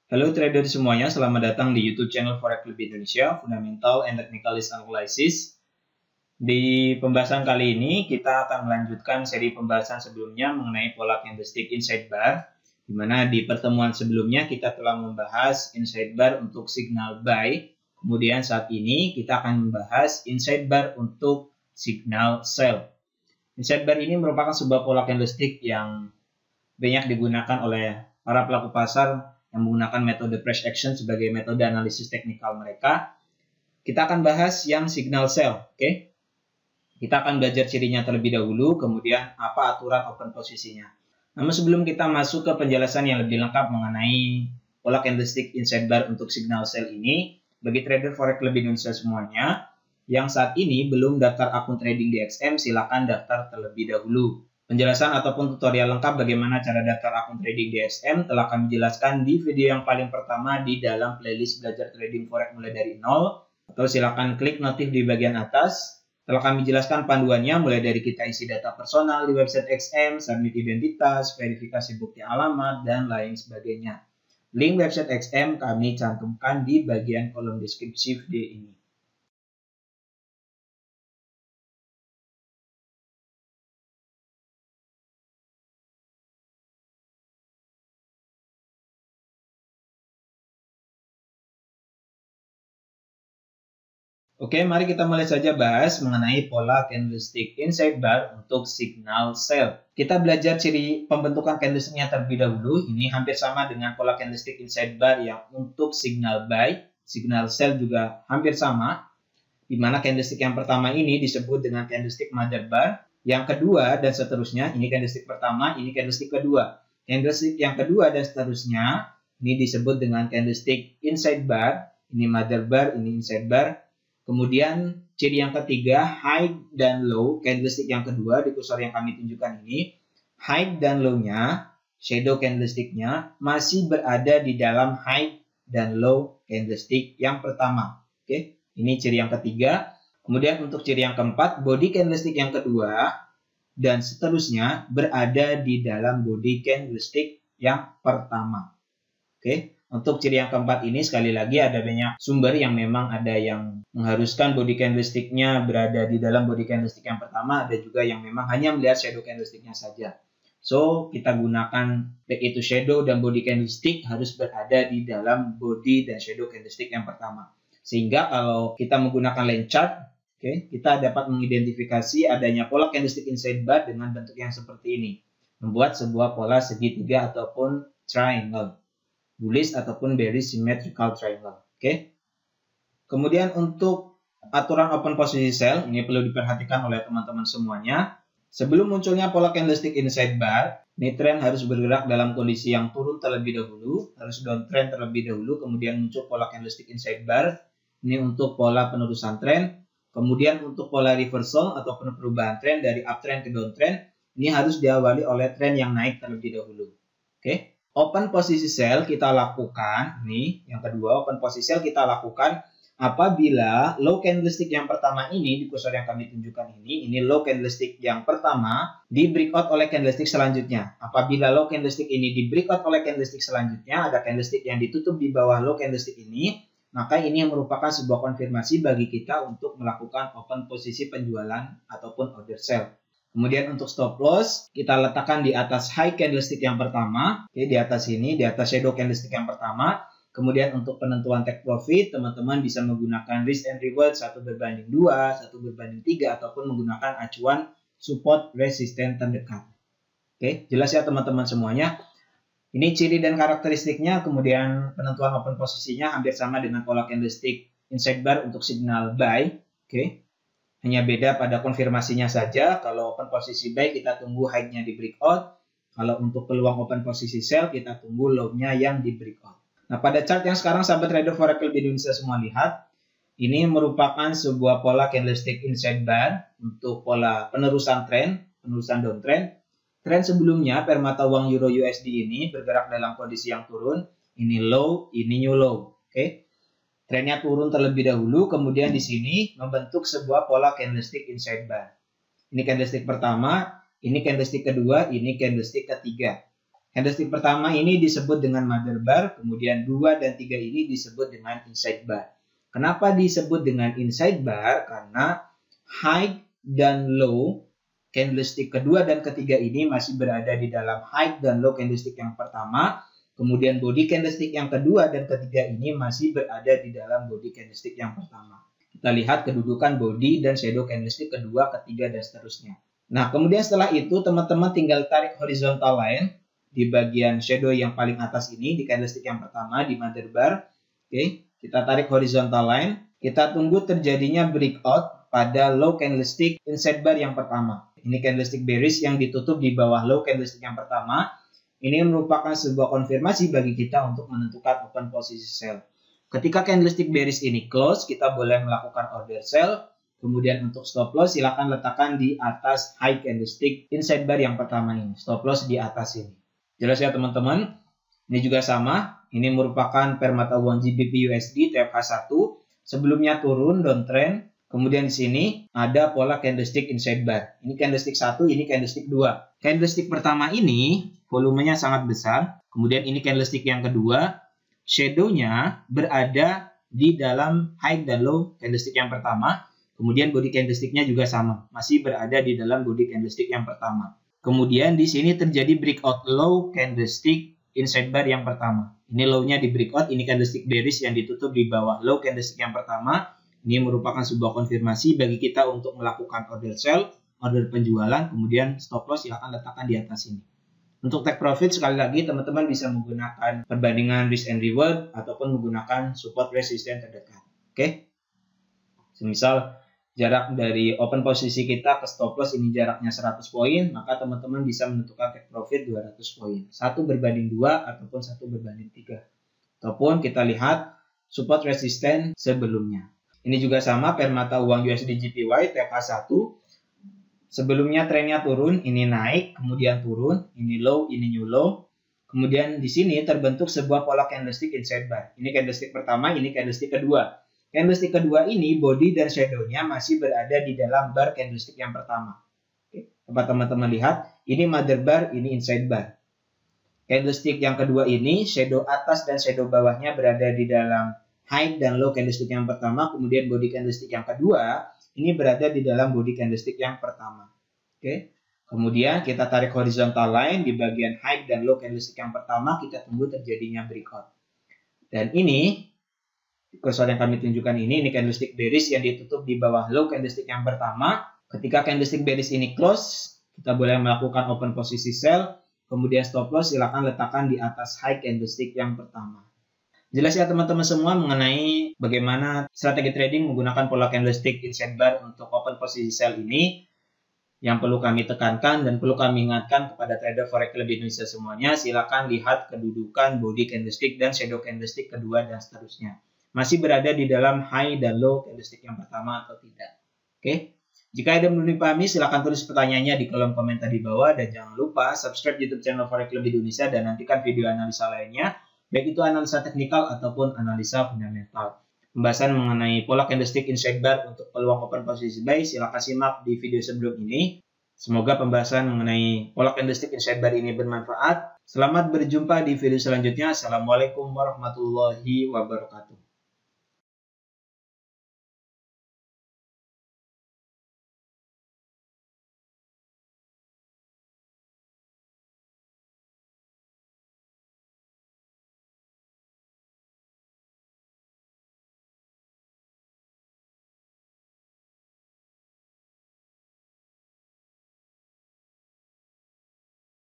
Halo trader semuanya, selamat datang di YouTube channel Forex Club Indonesia, Fundamental and Technical Analysis. Di pembahasan kali ini, kita akan melanjutkan seri pembahasan sebelumnya mengenai pola candlestick inside bar, di mana di pertemuan sebelumnya kita telah membahas inside bar untuk signal buy. Kemudian saat ini kita akan membahas inside bar untuk signal sell. Inside bar ini merupakan sebuah pola candlestick yang banyak digunakan oleh para pelaku pasar yang menggunakan metode price action sebagai metode analisis teknikal mereka. Kita akan bahas yang signal sell, oke? Kita akan belajar cirinya terlebih dahulu, kemudian apa aturan open posisinya. Namun sebelum kita masuk ke penjelasan yang lebih lengkap mengenai pola candlestick inside bar untuk signal sell ini, bagi trader Forex Club Indonesia semuanya, yang saat ini belum daftar akun trading di XM, silakan daftar terlebih dahulu. Penjelasan ataupun tutorial lengkap bagaimana cara daftar akun trading di XM telah kami jelaskan di video yang paling pertama di dalam playlist belajar trading forex mulai dari nol, atau silakan klik notif di bagian atas. Telah kami jelaskan panduannya mulai dari kita isi data personal di website XM, submit identitas, verifikasi bukti alamat, dan lain sebagainya. Link website XM kami cantumkan di bagian kolom deskripsi video ini. Oke, mari kita mulai saja bahas mengenai pola candlestick inside bar untuk signal sell. Kita belajar ciri pembentukan candlesticknya terlebih dahulu. Ini hampir sama dengan pola candlestick inside bar yang untuk signal buy. Signal sell juga hampir sama, di mana candlestick yang pertama ini disebut dengan candlestick mother bar. Yang kedua dan seterusnya, ini candlestick pertama, ini candlestick kedua. Candlestick yang kedua dan seterusnya, ini disebut dengan candlestick inside bar. Ini mother bar, ini inside bar. Kemudian ciri yang ketiga, high dan low, candlestick yang kedua di kursor yang kami tunjukkan ini, high dan low-nya, shadow candlestick-nya masih berada di dalam high dan low candlestick yang pertama. Oke, ini ciri yang ketiga. Kemudian untuk ciri yang keempat, body candlestick yang kedua dan seterusnya berada di dalam body candlestick yang pertama. Oke. Untuk ciri yang keempat ini sekali lagi ada banyak sumber yang memang ada yang mengharuskan body candlestick-nya berada di dalam body candlestick yang pertama, ada juga yang memang hanya melihat shadow candlestick-nya saja. So, kita gunakan baik itu shadow dan body candlestick harus berada di dalam body dan shadow candlestick yang pertama. Sehingga kalau kita menggunakan line chart, kita dapat mengidentifikasi adanya pola candlestick inside bar dengan bentuk yang seperti ini. Membuat sebuah pola segitiga ataupun triangle. Bullish ataupun bearish symmetrical triangle. Oke. Kemudian untuk aturan open posisi sell, ini perlu diperhatikan oleh teman-teman semuanya. Sebelum munculnya pola candlestick inside bar, ini tren harus bergerak dalam kondisi yang turun terlebih dahulu, harus downtrend terlebih dahulu, kemudian muncul pola candlestick inside bar. Ini untuk pola penerusan tren. Kemudian untuk pola reversal ataupun perubahan tren dari uptrend ke downtrend, ini harus diawali oleh tren yang naik terlebih dahulu. Oke. Open posisi sell kita lakukan, nih yang kedua, open posisi sell kita lakukan apabila low candlestick yang pertama ini, di kursor yang kami tunjukkan ini low candlestick yang pertama di breakout oleh candlestick selanjutnya. Apabila low candlestick ini di breakout oleh candlestick selanjutnya, ada candlestick yang ditutup di bawah low candlestick ini, maka ini merupakan sebuah konfirmasi bagi kita untuk melakukan open posisi penjualan ataupun order sell. Kemudian untuk stop loss, kita letakkan di atas high candlestick yang pertama. Oke, di atas ini, di atas shadow candlestick yang pertama. Kemudian untuk penentuan take profit, teman-teman bisa menggunakan risk and reward 1/2, 1/3, ataupun menggunakan acuan support resisten terdekat. Oke, jelas ya teman-teman semuanya. Ini ciri dan karakteristiknya, kemudian penentuan open posisinya hampir sama dengan pola candlestick inside bar untuk signal buy. Oke. Hanya beda pada konfirmasinya saja. Kalau open posisi buy kita tunggu high-nya di breakout. Kalau untuk peluang open posisi sell kita tunggu low-nya yang di breakout. Nah, pada chart yang sekarang sahabat trader Forex Club Indonesia semua lihat, ini merupakan sebuah pola candlestick inside bar untuk pola penerusan tren, penerusan downtrend. Tren sebelumnya permata uang Euro USD ini bergerak dalam kondisi yang turun. Ini low, ini new low. Oke. Trennya turun terlebih dahulu, kemudian di sini membentuk sebuah pola candlestick inside bar. Ini candlestick pertama, ini candlestick kedua, ini candlestick ketiga. Candlestick pertama ini disebut dengan mother bar, kemudian 2 dan 3 ini disebut dengan inside bar. Kenapa disebut dengan inside bar? Karena high dan low candlestick kedua dan ketiga ini masih berada di dalam high dan low candlestick yang pertama. Kemudian body candlestick yang kedua dan ketiga ini masih berada di dalam body candlestick yang pertama. Kita lihat kedudukan body dan shadow candlestick kedua, ketiga, dan seterusnya. Nah, kemudian setelah itu teman-teman tinggal tarik horizontal line di bagian shadow yang paling atas ini di candlestick yang pertama di mother bar. Oke, kita tarik horizontal line. Kita tunggu terjadinya breakout pada low candlestick inside bar yang pertama. Ini candlestick bearish yang ditutup di bawah low candlestick yang pertama. Ini merupakan sebuah konfirmasi bagi kita untuk menentukan open posisi sell. Ketika candlestick bearish ini close, kita boleh melakukan order sell. Kemudian untuk stop loss silakan letakkan di atas high candlestick inside bar yang pertama ini. Stop loss di atas ini. Jelas ya teman-teman? Ini juga sama. Ini merupakan permata uang GBP USD TFH1. Sebelumnya turun downtrend. Kemudian di sini ada pola candlestick inside bar. Ini candlestick 1, ini candlestick 2. Candlestick pertama ini volumenya sangat besar. Kemudian ini candlestick yang kedua. Shadow-nya berada di dalam high dan low candlestick yang pertama. Kemudian body candlestick-nya juga sama. Masih berada di dalam body candlestick yang pertama. Kemudian di sini terjadi breakout low candlestick inside bar yang pertama. Ini low-nya di breakout. Ini candlestick bearish yang ditutup di bawah low candlestick yang pertama. Ini merupakan sebuah konfirmasi bagi kita untuk melakukan order sell, order penjualan, kemudian stop loss silahkan letakkan di atas ini. Untuk take profit sekali lagi teman-teman bisa menggunakan perbandingan risk and reward ataupun menggunakan support resistance terdekat. Oke? Semisal jarak dari open posisi kita ke stop loss ini jaraknya 100 poin, maka teman-teman bisa menentukan take profit 200 poin. 1 berbanding 2 ataupun 1 berbanding 3. Ataupun kita lihat support resistance sebelumnya. Ini juga sama permata uang USD JPY TFH1. Sebelumnya trennya turun, ini naik, kemudian turun, ini low, ini new low. Kemudian di sini terbentuk sebuah pola candlestick inside bar. Ini candlestick pertama, ini candlestick kedua. Candlestick kedua ini body dan shadow-nya masih berada di dalam bar candlestick yang pertama. Oke, dapat teman-teman lihat, ini mother bar, ini inside bar. Candlestick yang kedua ini shadow atas dan shadow bawahnya berada di dalam high dan low candlestick yang pertama, kemudian body candlestick yang kedua ini berada di dalam body candlestick yang pertama. Oke. Kemudian kita tarik horizontal line di bagian high dan low candlestick yang pertama, kita tunggu terjadinya breakout. Dan ini kursor yang kami tunjukkan ini candlestick bearish yang ditutup di bawah low candlestick yang pertama. Ketika candlestick bearish ini close, kita boleh melakukan open posisi sell, kemudian stop loss silakan letakkan di atas high candlestick yang pertama. Jelas ya teman-teman semua mengenai bagaimana strategi trading menggunakan pola candlestick inside bar untuk open posisi sell ini. Yang perlu kami tekankan dan perlu kami ingatkan kepada trader forex lebih Indonesia semuanya, silakan lihat kedudukan body candlestick dan shadow candlestick kedua dan seterusnya. Masih berada di dalam high dan low candlestick yang pertama atau tidak. Oke. Jika ada yang belum dipahami, silakan tulis pertanyaannya di kolom komentar di bawah dan jangan lupa subscribe YouTube channel Forex Lebih Indonesia dan nantikan video analisa lainnya. Baik itu analisa teknikal ataupun analisa fundamental. Pembahasan mengenai pola candlestick inside bar untuk peluang open posisi buy silakan simak di video sebelum ini. Semoga pembahasan mengenai pola candlestick inside bar ini bermanfaat. Selamat berjumpa di video selanjutnya. Assalamualaikum warahmatullahi wabarakatuh.